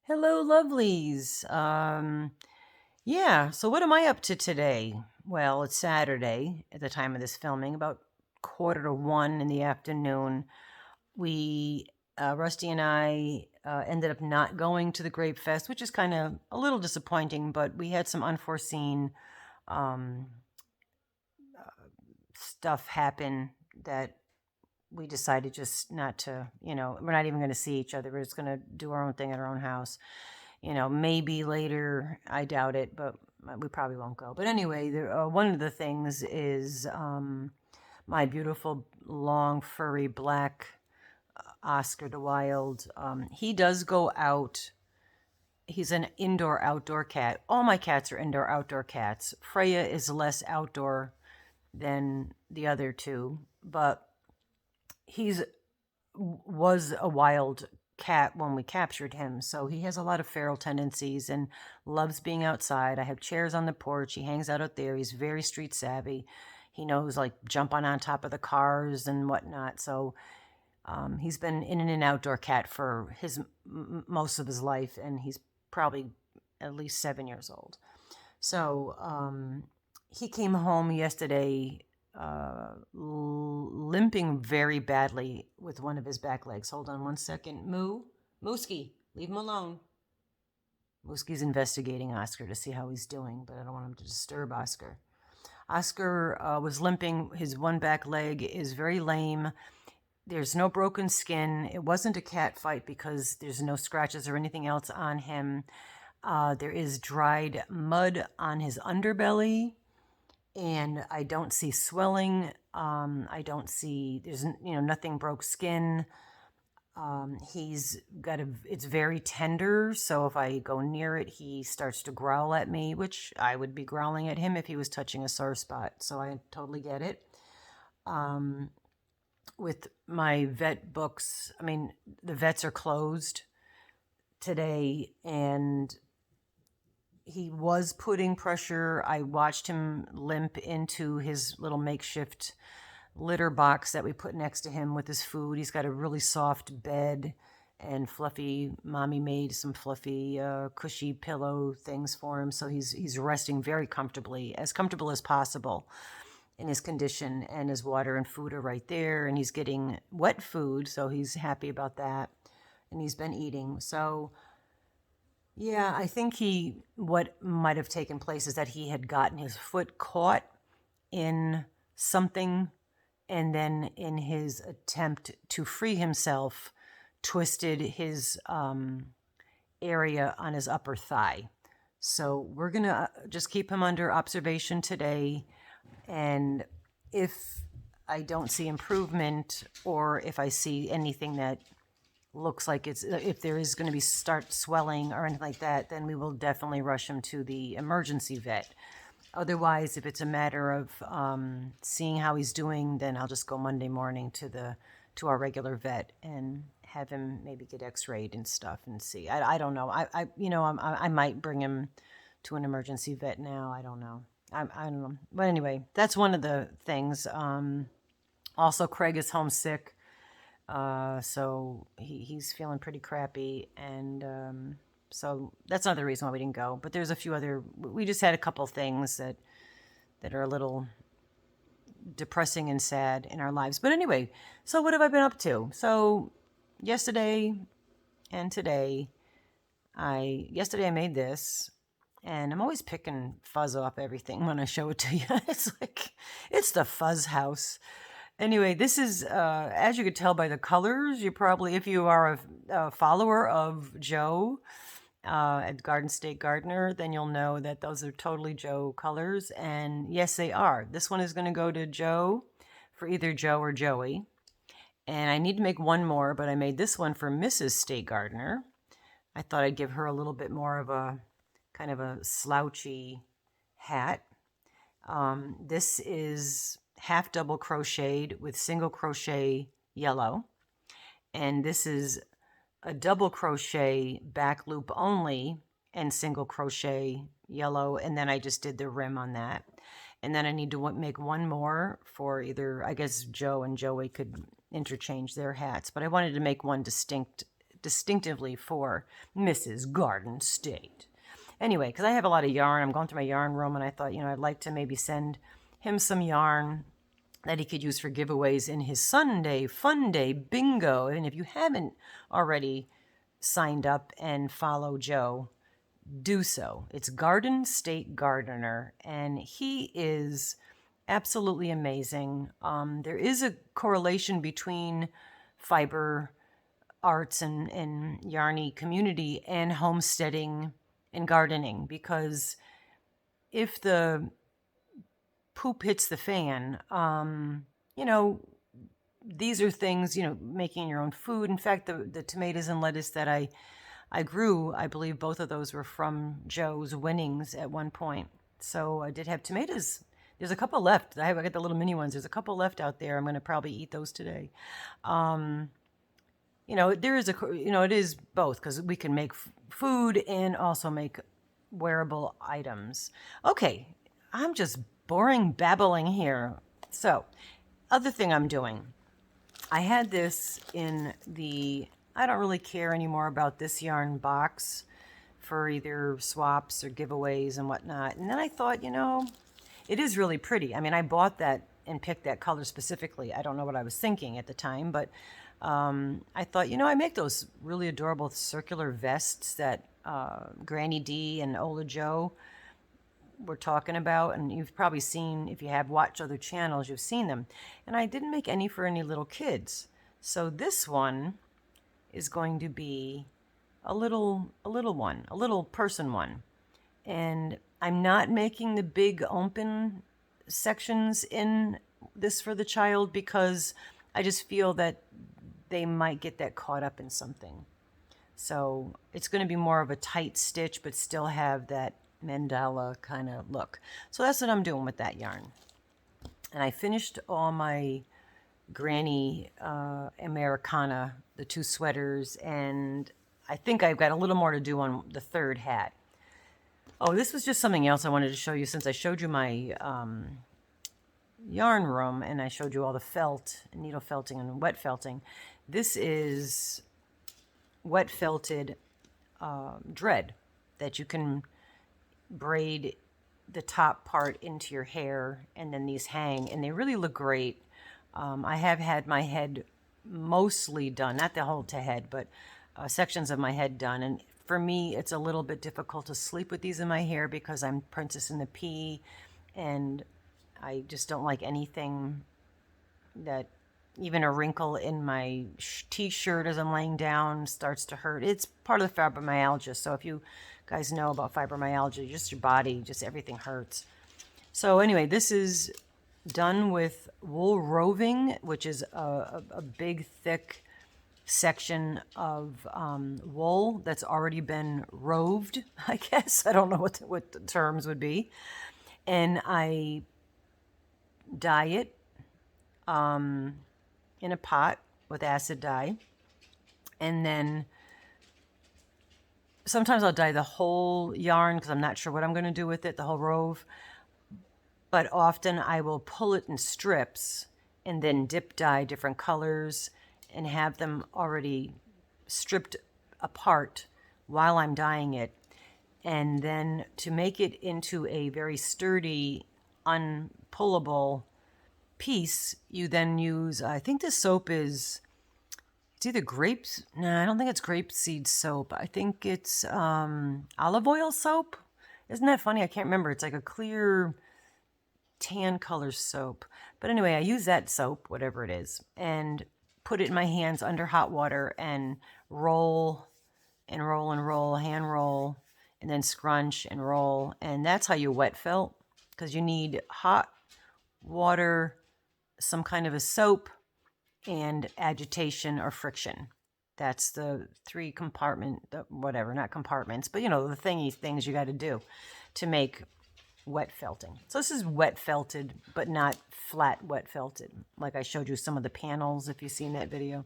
Hello, lovelies. Yeah, so what am I up to today? Well, it's Saturday at the time of this filming, about 1:45 in the afternoon. Rusty and I, ended up not going to the Grape Fest, which is kind of a little disappointing, but we had some unforeseen um, stuff happen that we decided just not to, we're not even going to see each other. We're just going to do our own thing at our own house. Maybe later, I doubt it, but we probably won't go. But anyway, one of the things is my beautiful, long, furry black Oscar the Wild. He does go out. He's an indoor outdoor cat. All my cats are indoor outdoor cats. Freya is less outdoor than the other two, but he's was a wild cat when we captured him, so he has a lot of feral tendencies and loves being outside. I have chairs on the porch. He hangs out there. He's very street savvy. He knows like jumping on top of the cars and whatnot. So he's been in and outdoor cat for his most of his life, and he's probably at least 7 years old. So he came home yesterday limping very badly with one of his back legs. Hold on 1 second. Mooski, leave him alone. Mooski's investigating Oscar to see how he's doing, but I don't want him to disturb Oscar. Oscar was limping. His one back leg is very lame. There's no broken skin. It wasn't a cat fight because there's no scratches or anything else on him. There is dried mud on his underbelly, and I don't see swelling. I don't see, there's, nothing broke skin. It's very tender, so if I go near it, he starts to growl at me, which I would be growling at him if he was touching a sore spot, so I totally get it. With my vet books, the vets are closed today, and he was putting pressure. I watched him limp into his little makeshift litter box that we put next to him with his food. He's got a really soft bed and fluffy, mommy made some fluffy, cushy pillow things for him. So he's resting very comfortably as possible in his condition, and his water and food are right there, and he's getting wet food, so he's happy about that, and he's been eating. So yeah, I think what might have taken place is that he had gotten his foot caught in something, and then in his attempt to free himself, twisted his area on his upper thigh. So we're going to just keep him under observation today, and if I don't see improvement, or if I see anything that looks like if there is going to be start swelling or anything like that, then we will definitely rush him to the emergency vet. Otherwise, if it's a matter of seeing how he's doing, then I'll just go Monday morning to our regular vet and have him maybe get x-rayed and stuff and see. I don't know. I might bring him to an emergency vet now. I don't know. I don't know. But anyway, that's one of the things. Also, Craig is homesick. So he's feeling pretty crappy, and so that's another reason why we didn't go. But there's a few other. We just had a couple things that are a little depressing and sad in our lives. But anyway, so what have I been up to? So yesterday and today, yesterday I made this. And I'm always picking fuzz off everything when I show it to you. It's like, it's the fuzz house. Anyway, this is, as you could tell by the colors, you probably, if you are a follower of Joe at Garden State Gardener, then you'll know that those are totally Joe colors. And yes, they are. This one is going to go to Joe for either Joe or Joey. And I need to make one more, but I made this one for Mrs. State Gardener. I thought I'd give her a little bit more of a kind of a slouchy hat. This is half double crocheted with single crochet yellow, and this is a double crochet back loop only and single crochet yellow, and then I just did the rim on that. And then I need to make one more for either, I guess Joe and Joey could interchange their hats, but I wanted to make one distinct distinctively for Mrs. Garden State. Anyway, because I have a lot of yarn, I'm going through my yarn room, and I thought, I'd like to maybe send him some yarn that he could use for giveaways in his Sunday Fun Day bingo. And if you haven't already signed up and follow Joe, do so. It's Garden State Gardener, and he is absolutely amazing. There is a correlation between fiber arts and yarny community and homesteading and gardening, because if the poop hits the fan, these are things, making your own food. In fact, the tomatoes and lettuce that I grew, I believe both of those were from Joe's winnings at one point. So I did have tomatoes. There's a couple left. I got the little mini ones. There's a couple left out there. I'm going to probably eat those today. There is it is both, because we can make food and also make wearable items. Okay, I'm just boring babbling here. So, other thing I'm doing, I had this in I don't really care anymore about this yarn box for either swaps or giveaways and whatnot. And then I thought, it is really pretty. I mean, I bought that and picked that color specifically. I don't know what I was thinking at the time, but I thought, I make those really adorable circular vests that Granny D and Ola Joe were talking about, and you've probably seen, if you have watched other channels, you've seen them. And I didn't make any for any little kids. So this one is going to be a little person one. And I'm not making the big open sections in this for the child, because I just feel that they might get that caught up in something. So it's going to be more of a tight stitch, but still have that mandala kind of look. So that's what I'm doing with that yarn. And I finished all my Granny Americana, the 2 sweaters, and I think I've got a little more to do on the 3rd hat. Oh, this was just something else I wanted to show you, since I showed you my yarn room and I showed you all the felt, needle felting and wet felting. This is wet felted dread that you can braid the top part into your hair, and then these hang, and they really look great. I have had my head mostly done, not the whole head, but sections of my head done. And for me, it's a little bit difficult to sleep with these in my hair, because I'm Princess in the Pea, and I just don't like anything that, even a wrinkle in my t-shirt as I'm laying down starts to hurt. It's part of the fibromyalgia. So if you guys know about fibromyalgia, just your body, just everything hurts. So anyway, this is done with wool roving, which is a big, thick section of wool that's already been roved, I guess. I don't know what the terms would be. And I dye it in a pot with acid dye. And then sometimes I'll dye the whole yarn, because I'm not sure what I'm going to do with it, the whole rove. But often I will pull it in strips and then dip dye different colors and have them already stripped apart while I'm dyeing it. And then to make it into a very sturdy, unpullable piece, you then use, I think the soap is, it's either grapes. No, I don't think it's grapeseed soap. I think it's olive oil soap. Isn't that funny? I can't remember. It's like a clear tan color soap. But anyway, I use that soap, whatever it is, and put it in my hands under hot water and roll and roll and roll, hand roll, and then scrunch and roll. And that's how you wet felt, because you need hot water, some kind of a soap, and agitation or friction. That's the 3 compartment, whatever, not compartments, but the thingy things you got to do to make wet felting. So this is wet felted, but not flat wet felted, like I showed you some of the panels, if you've seen that video. All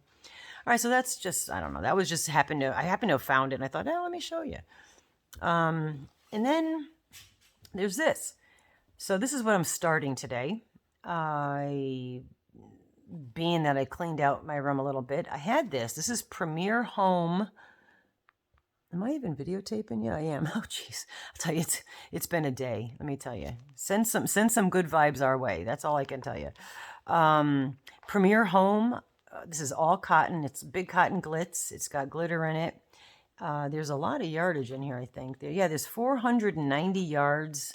right, so that's just, I don't know, that was just I happened to have found it, and I thought, let me show you. And then there's this. So this is what I'm starting today. I being that I cleaned out my room a little bit, I had this. This is Premier Home. Am I even videotaping? Yeah, I am. Oh, jeez. I'll tell you, it's been a day. Let me tell you. Send some good vibes our way. That's all I can tell you. Premier Home. This is all cotton. It's big cotton glitz. It's got glitter in it. There's a lot of yardage in here, I think. There's 490 yards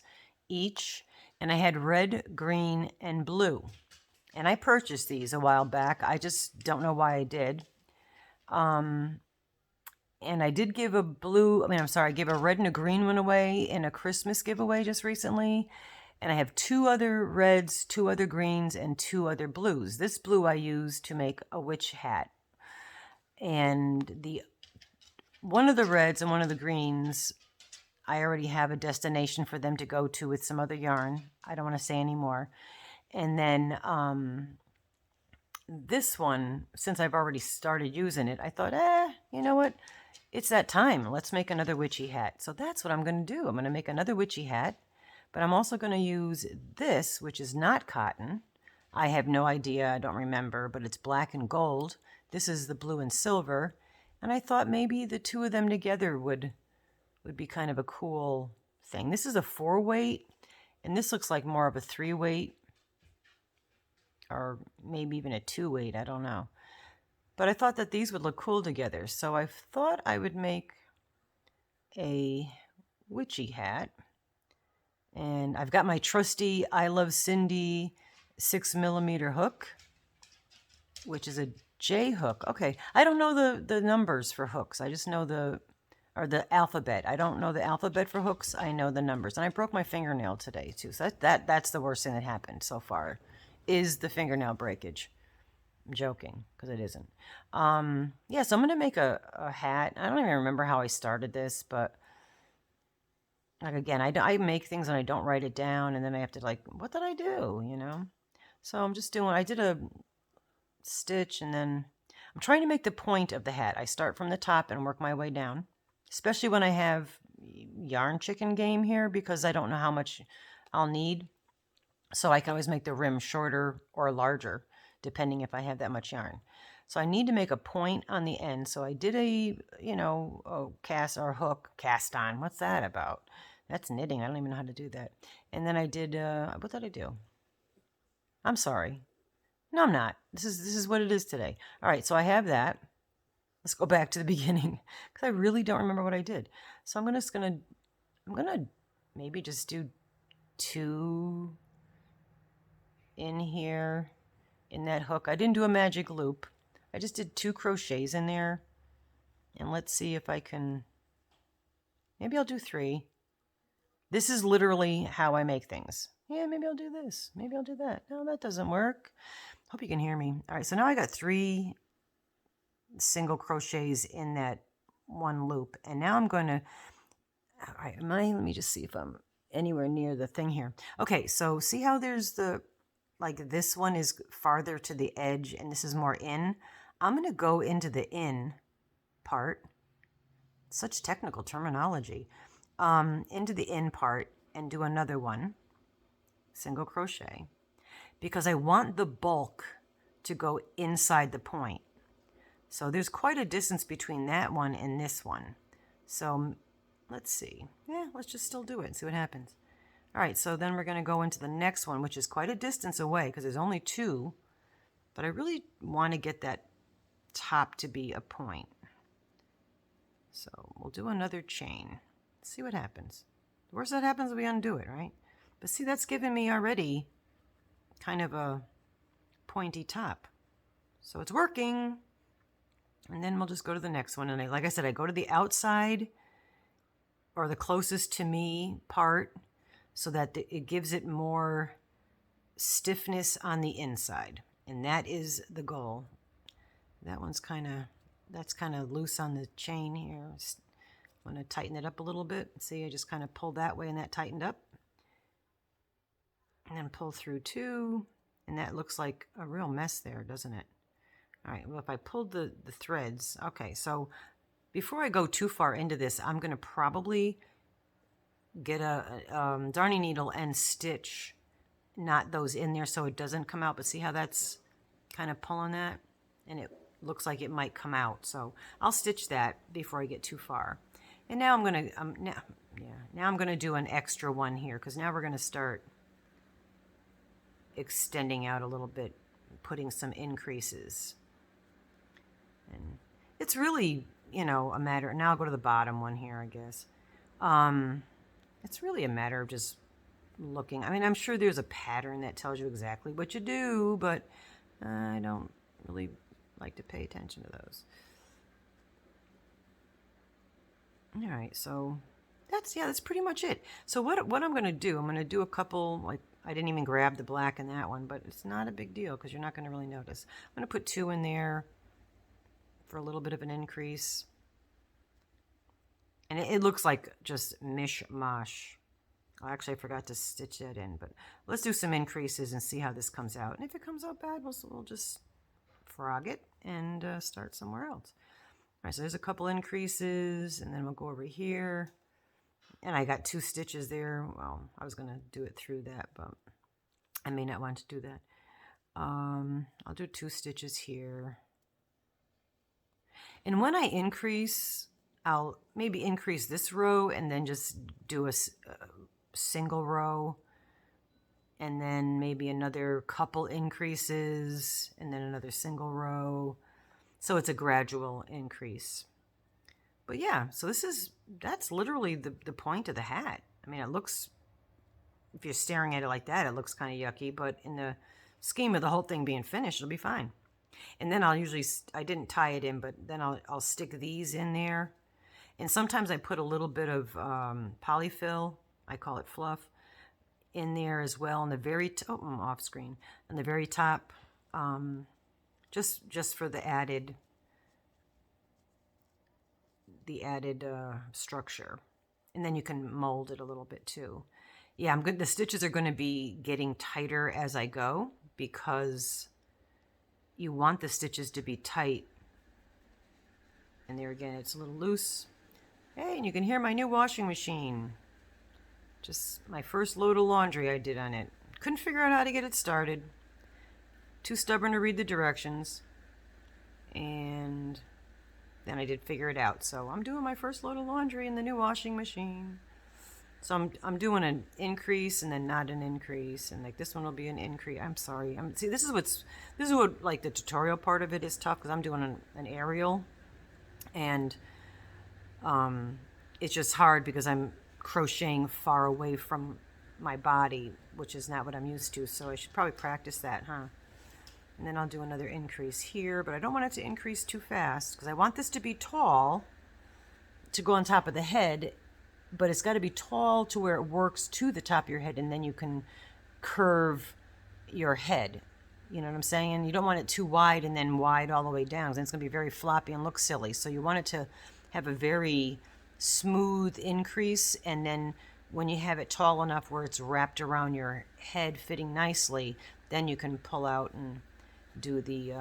each. And I had red, green, and blue. And I purchased these a while back. I just don't know why I did. And I did give a I gave a red and a green one away in a Christmas giveaway just recently. And I have 2 other reds, 2 other greens, and 2 other blues. This blue I used to make a witch hat. And one of the reds and one of the greens, I already have a destination for them to go to with some other yarn. I don't want to say any more. And then this one, since I've already started using it, I thought, you know what? It's that time. Let's make another witchy hat. So that's what I'm going to do. I'm going to make another witchy hat, but I'm also going to use this, which is not cotton. I have no idea. I don't remember, but it's black and gold. This is the blue and silver. And I thought maybe the 2 of them together would be kind of a cool thing. This is a 4-weight, and this looks like more of a 3-weight, or maybe even a 2-weight. I don't know. But I thought that these would look cool together. So I thought I would make a witchy hat. And I've got my trusty I Love Cindy 6mm hook, which is a J hook. Okay, I don't know the numbers for hooks. I just know the alphabet. I don't know the alphabet for hooks. I know the numbers. And I broke my fingernail today too. So that's the worst thing that happened so far, is the fingernail breakage. I'm joking, because it isn't. So I'm going to make a hat. I don't even remember how I started this, but like, again, I make things and I don't write it down, and then I have to, like, what did I do, you know? So I'm just I did a stitch, and then I'm trying to make the point of the hat. I start from the top and work my way down, especially when I have yarn chicken game here, because I don't know how much I'll need. So I can always make the rim shorter or larger, depending if I have that much yarn. So I need to make a point on the end. So I did a cast or hook, cast on. What's that about? That's knitting. I don't even know how to do that. And then I did, what did I do? I'm sorry. No, I'm not. This is what it is today. All right, so I have that. Let's go back to the beginning, because I really don't remember what I did. So I'm gonna maybe just do 2 in here. In that hook, I didn't do a magic loop. I just did 2 crochets in there. And let's see if I can, maybe I'll do 3. This is literally how I make things. Yeah, maybe I'll do this. Maybe I'll do that. No, that doesn't work. Hope you can hear me. All right, so now I got 3 single crochets in that one loop. And now I'm going to, all right, let me just see if I'm anywhere near the thing here. Okay, so see how there's like this one is farther to the edge and this is more in. I'm going to go into the in part. Such technical terminology. Into the in part and do another one. Single crochet. Because I want the bulk to go inside the point. So there's quite a distance between that one and this one. So let's see. Yeah, let's just still do it and see what happens. All right, so then we're going to go into the next one, which is quite a distance away because there's only 2. But I really want to get that top to be a point. So we'll do another chain. See what happens. The worst that happens, we undo it, right? But see, that's giving me already kind of a pointy top. So it's working. And then we'll just go to the next one. And like I said, I go to the outside or the closest to me part, so that it gives it more stiffness on the inside. And that is the goal. That one's that's kind of loose on the chain here. I want to tighten it up a little bit. See, I just kind of pulled that way and that tightened up. And then pull through 2. And that looks like a real mess there, doesn't it? All right, well, if I pulled the threads. Okay, so before I go too far into this, I'm going to probably get a darning needle and stitch knot those in there so it doesn't come out. But see how that's kind of pulling that, and it looks like it might come out. So I'll stitch that before I get too far. And now I'm gonna now I'm gonna do an extra one here, because now we're gonna start extending out a little bit, putting some increases. And it's really, you know, a matter. Now I'll go to the bottom one here, I guess. It's really a matter of just looking. I mean, I'm sure there's a pattern that tells you exactly what you do, but I don't really like to pay attention to those. All right, so that's pretty much it. So what I'm going to do, I'm going to do a couple, like, I didn't even grab the black in that one, but it's not a big deal because you're not going to really notice. I'm going to put 2 in there for a little bit of an increase. And it looks like just mishmash. Oh, actually, I forgot to stitch that in, but let's do some increases and see how this comes out. And if it comes out bad, we'll just frog it and start somewhere else. All right, so there's a couple increases, and then we'll go over here. And I got 2 stitches there. Well, I was going to do it through that, but I may not want to do that. I'll do 2 stitches here. And when I increase, I'll maybe increase this row and then just do a single row, and then maybe another couple increases, and then another single row. So it's a gradual increase. But yeah, so that's literally the point of the hat. I mean, it looks, if you're staring at it like that, it looks kind of yucky, but in the scheme of the whole thing being finished, it'll be fine. And then I didn't tie it in, but then I'll stick these in there. And sometimes I put a little bit of polyfill, I call it fluff, in there as well on the very I'm off screen, on the very top, just for the added structure. And then you can mold it a little bit too. Yeah, I'm good. The stitches are going to be getting tighter as I go, because you want the stitches to be tight. And there again, it's a little loose. Hey, and you can hear my new washing machine. Just my first load of laundry I did on it. Couldn't figure out how to get it started. Too stubborn to read the directions. And then I did figure it out. So I'm doing my first load of laundry in the new washing machine. So I'm doing an increase and then not an increase, and like this one will be an increase. I'm sorry. See, this is what like the tutorial part of it is tough, because I'm doing an aerial, and it's just hard because I'm crocheting far away from my body, which is not what I'm used to. So I should probably practice that, huh? And then I'll do another increase here, but I don't want it to increase too fast because I want this to be tall to go on top of the head, but it's got to be tall to where it works to the top of your head, and then you can curve your head. You know what I'm saying? You don't want it too wide and then wide all the way down, because then it's going to be very floppy and look silly. So you want it to have a very smooth increase, and then when you have it tall enough where it's wrapped around your head fitting nicely, then you can pull out and do the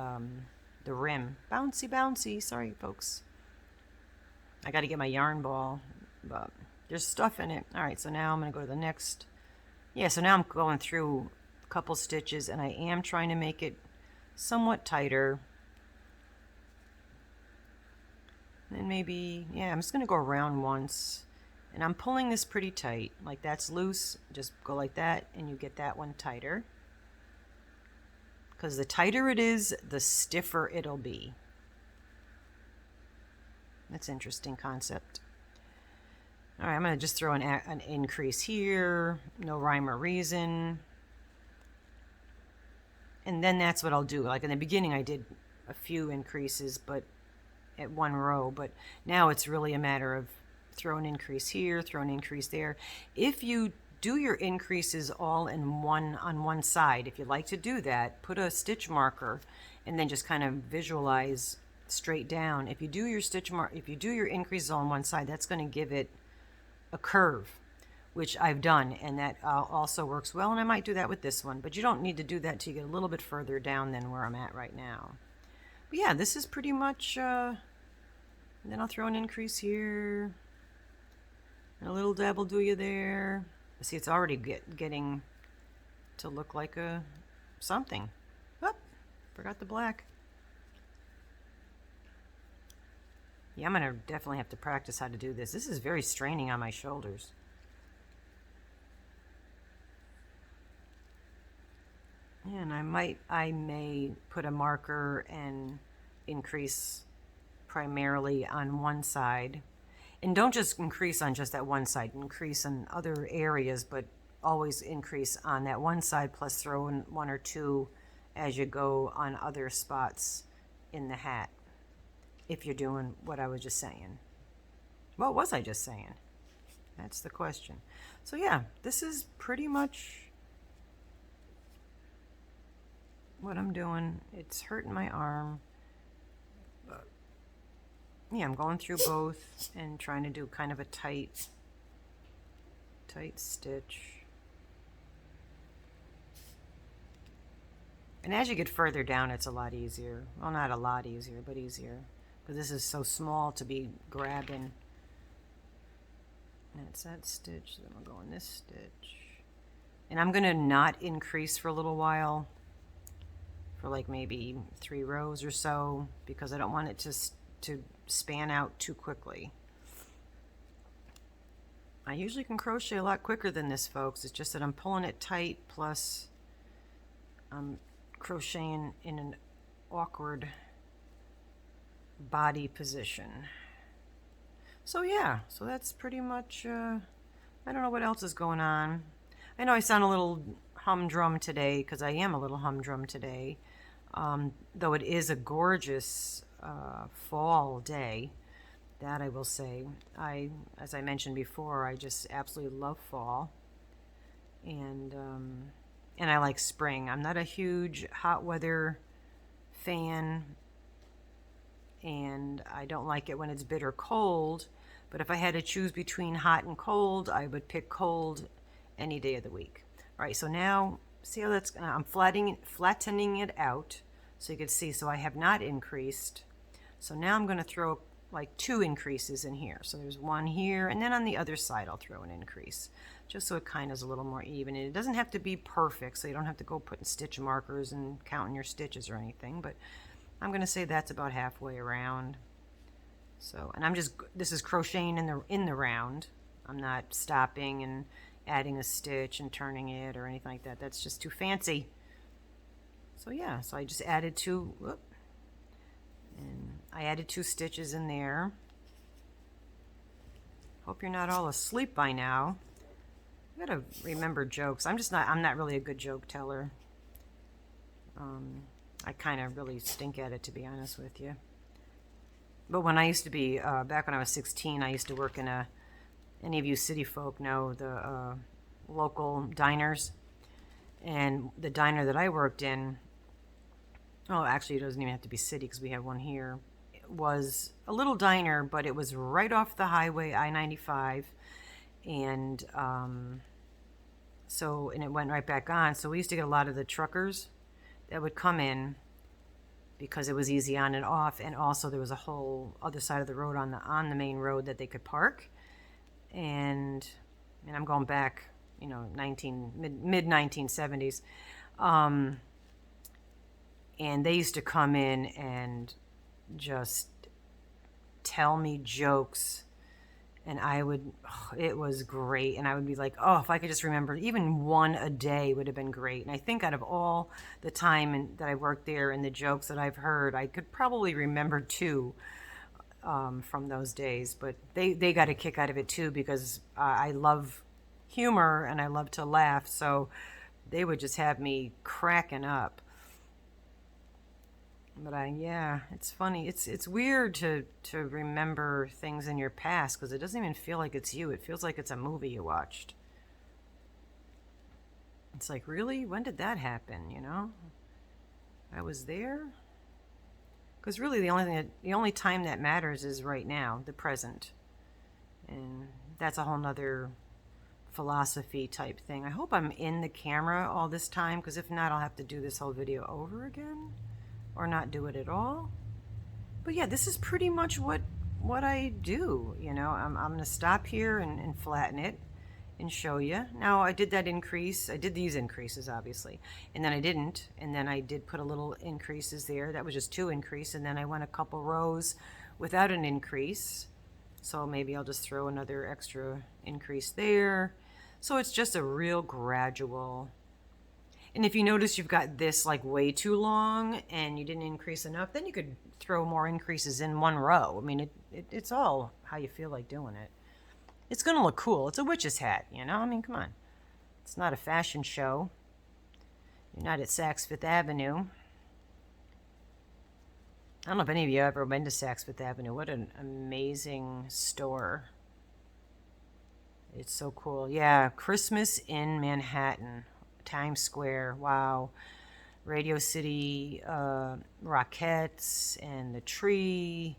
rim. Bouncy, bouncy. Sorry, folks. I got to get my yarn ball, but there's stuff in it. All right, so now I'm going to go to the next. Yeah, so now I'm going through a couple stitches, and I am trying to make it somewhat tighter. And maybe, yeah, I'm just going to go around once. And I'm pulling this pretty tight. Like, that's loose. Just go like that, and you get that one tighter. Because the tighter it is, the stiffer it'll be. That's an interesting concept. All right, I'm going to just throw an increase here. No rhyme or reason. And then that's what I'll do. Like in the beginning, I did a few increases, but at one row. But now it's really a matter of throw an increase here, throw an increase there. If you do your increases all in on one side, if you like to do that, put a stitch marker and then just kind of visualize straight down. If you do your increases all on one side, that's going to give it a curve, which I've done, and that also works well. And I might do that with this one, but you don't need to do that till you get a little bit further down than where I'm at right now. But yeah, this is pretty much, then I'll throw an increase here, and a little dabble do you there. See, it's already getting to look like a something. Whoop. forgot the black. Yeah, I'm gonna definitely have to practice how to do this. This is very straining on my shoulders. And I may put a marker and increase primarily on one side. And don't just increase on just that one side, increase on other areas, but always increase on that one side, plus throw in one or two as you go on other spots in the hat, if you're doing what I was just saying. What was I just saying? That's the question. So yeah, this is pretty much what I'm doing. It's hurting my arm. But yeah, I'm going through both and trying to do kind of a tight stitch. And as you get further down, it's a lot easier. Well, not a lot easier, but easier. Because this is so small to be grabbing. That's that stitch. Then we'll go in this stitch. And I'm going to not increase for a little while. For like maybe 3 rows or so. Because I don't want it to span out too quickly. I usually can crochet a lot quicker than this, folks. It's just that I'm pulling it tight, plus I'm crocheting in an awkward body position. So yeah, so that's pretty much, I don't know what else is going on. I know I sound a little humdrum today, because I am a little humdrum today, though it is a gorgeous fall day. That I will say. As I mentioned before, I just absolutely love fall, and I like spring. I'm not a huge hot weather fan, and I don't like it when it's bitter cold. But if I had to choose between hot and cold, I would pick cold any day of the week. All right, so now see how that's. I'm flattening it out so you can see. So I have not increased. So now I'm going to throw like 2 increases in here. So there's 1 here, and then on the other side I'll throw an increase, just so it kind of is a little more even. And it doesn't have to be perfect, so you don't have to go putting stitch markers and counting your stitches or anything, but I'm going to say that's about halfway around. So, and this is crocheting in the round. I'm not stopping and adding a stitch and turning it or anything like that. That's just too fancy. So yeah, so I just added 2, and I added 2 stitches in there. Hope you're not all asleep by now. I gotta remember jokes. I'm not really a good joke teller. I kind of really stink at it, to be honest with you. But when I used to be, back when I was 16, I used to work in any of you city folk know the local diners. And the diner that I worked in, oh, actually, it doesn't even have to be city because we have one here. It was a little diner, but it was right off the highway, I-95. And and it went right back on. So we used to get a lot of the truckers that would come in because it was easy on and off. And also there was a whole other side of the road on the main road that they could park. And I'm going back, you know, mid 1970s. And they used to come in and just tell me jokes, and it was great. And I would be like, oh, if I could just remember even 1 a day would have been great. And I think out of all the time that I worked there and the jokes that I've heard, I could probably remember 2 from those days. But they got a kick out of it too, because I love humor and I love to laugh. So they would just have me cracking up. But yeah, it's funny. It's weird to remember things in your past, because it doesn't even feel like it's you. It feels like it's a movie you watched. It's like, really? When did that happen, you know? I was there? Because really the only time that matters is right now, the present. And that's a whole nother philosophy type thing. I hope I'm in the camera all this time, because if not, I'll have to do this whole video over again. Or not do it at all. But yeah, this is pretty much what I do. You know, I'm going to stop here and flatten it. and show you. Now I did that increase. I did these increases obviously, and then I didn't. And then I did put a little increases there. That was just 2 increase. And then I went a couple rows without an increase. So maybe I'll just throw another extra increase there. So it's just a real gradual. And if you notice you've got this like way too long and you didn't increase enough, then you could throw more increases in one row. I mean, it's all how you feel like doing it. It's going to look cool. It's a witch's hat, you know? I mean, come on. It's not a fashion show. You're not at Saks Fifth Avenue. I don't know if any of you have ever been to Saks Fifth Avenue. What an amazing store. It's so cool. Yeah, Christmas in Manhattan, Times Square. Wow. Radio City, Rockettes, and the tree,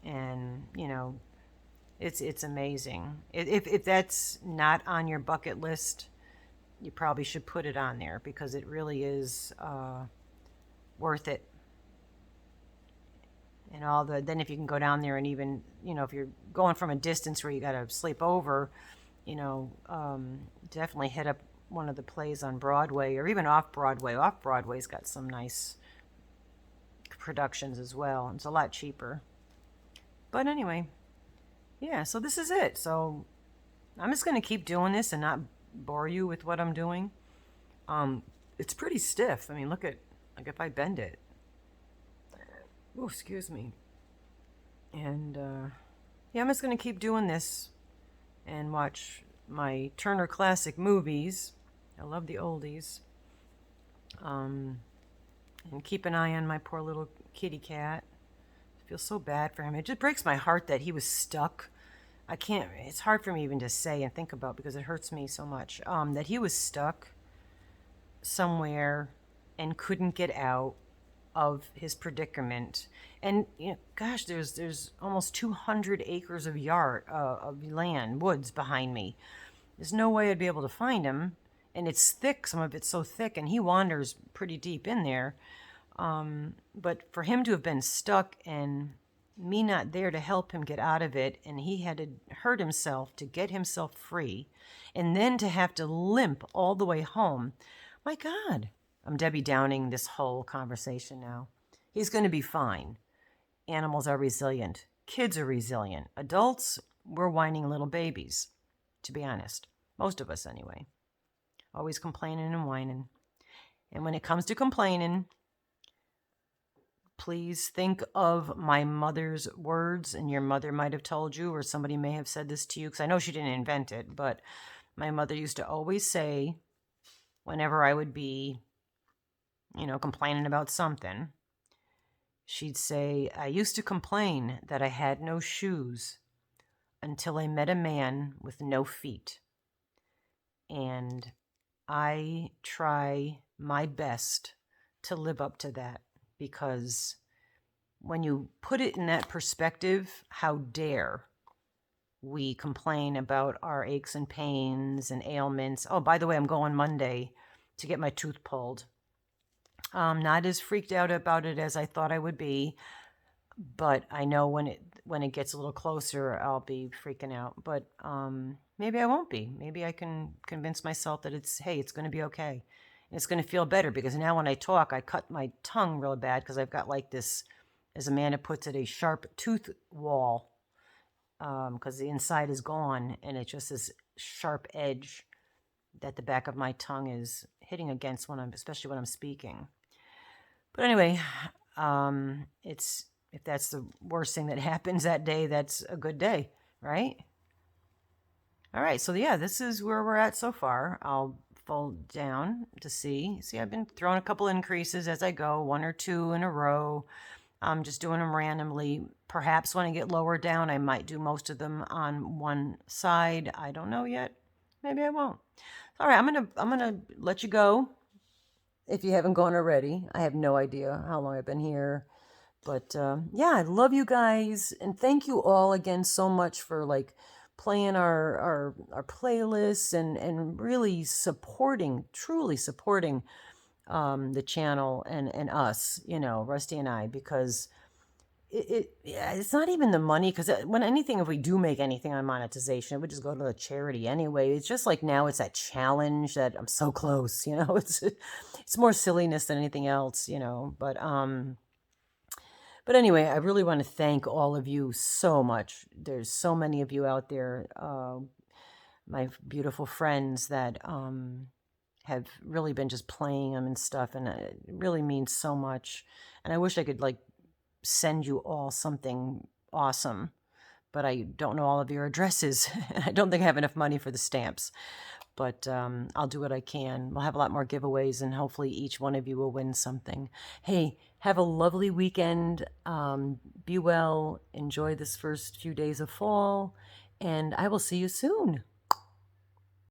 and, you know, it's amazing. If that's not on your bucket list, you probably should put it on there because it really is worth it. And all the, then if you can go down there and even, you know, if you're going from a distance where you got to sleep over, you know, definitely hit up one of the plays on Broadway or even off Broadway. Off Broadway's got some nice productions as well. It's a lot cheaper. But anyway, yeah, so this is it. So I'm just going to keep doing this and not bore you with what I'm doing. It's pretty stiff. I mean, look at, like if I bend it. Oh, excuse me. And yeah, I'm just going to keep doing this and watch my Turner Classic Movies. I love the oldies. And keep an eye on my poor little kitty cat. I feel so bad for him. It just breaks my heart that he was stuck. I can't, it's hard for me even to say and think about because it hurts me so much. That he was stuck somewhere and couldn't get out of his predicament. And, you know, gosh, there's almost 200 acres of of land, woods behind me. There's no way I'd be able to find him. And it's thick, some of it's so thick, and he wanders pretty deep in there. But for him to have been stuck and me not there to help him get out of it, and he had to hurt himself to get himself free, and then to have to limp all the way home. My God, I'm Debbie Downing this whole conversation now. He's going to be fine. Animals are resilient. Kids are resilient. Adults, we're whining little babies, to be honest. Most of us, anyway. Always complaining and whining. And when it comes to complaining, please think of my mother's words, and your mother might have told you, or somebody may have said this to you, because I know she didn't invent it, but my mother used to always say, whenever I would be, you know, complaining about something, she'd say, I used to complain that I had no shoes until I met a man with no feet. And I try my best to live up to that, because when you put it in that perspective, how dare we complain about our aches and pains and ailments. Oh, by the way, I'm going Monday to get my tooth pulled. Not as freaked out about it as I thought I would be, but I know when it gets a little closer, I'll be freaking out. But maybe I won't be. Maybe I can convince myself that it's going to be okay. And it's going to feel better, because now when I talk, I cut my tongue real bad because I've got like this, as Amanda puts it, a sharp tooth wall, because the inside is gone, and it's just this sharp edge that the back of my tongue is hitting against especially when I'm speaking. But anyway, if that's the worst thing that happens that day, that's a good day, right? All right, so yeah, this is where we're at so far. I'll fold down to see. See, I've been throwing a couple increases as I go, 1 or 2 in a row. I'm just doing them randomly. Perhaps when I get lower down, I might do most of them on one side. I don't know yet. Maybe I won't. All right, I'm gonna let you go. If you haven't gone already, I have no idea how long I've been here. But yeah, I love you guys, and thank you all again so much for like playing our playlists and really truly supporting the channel and us, you know, Rusty and I, because yeah, it's not even the money, because if we do make anything on monetization, it would just go to a charity anyway. It's just like now it's that challenge that I'm so close, it's more silliness than anything else, but anyway, I really want to thank all of you so much. There's so many of you out there, my beautiful friends that have really been just playing them and stuff, and it really means so much. And I wish I could send you all something awesome, but I don't know all of your addresses. I don't think I have enough money for the stamps, but I'll do what I can. We'll have a lot more giveaways, and hopefully each one of you will win something. Hey, have a lovely weekend. Be well. Enjoy this first few days of fall, and I will see you soon.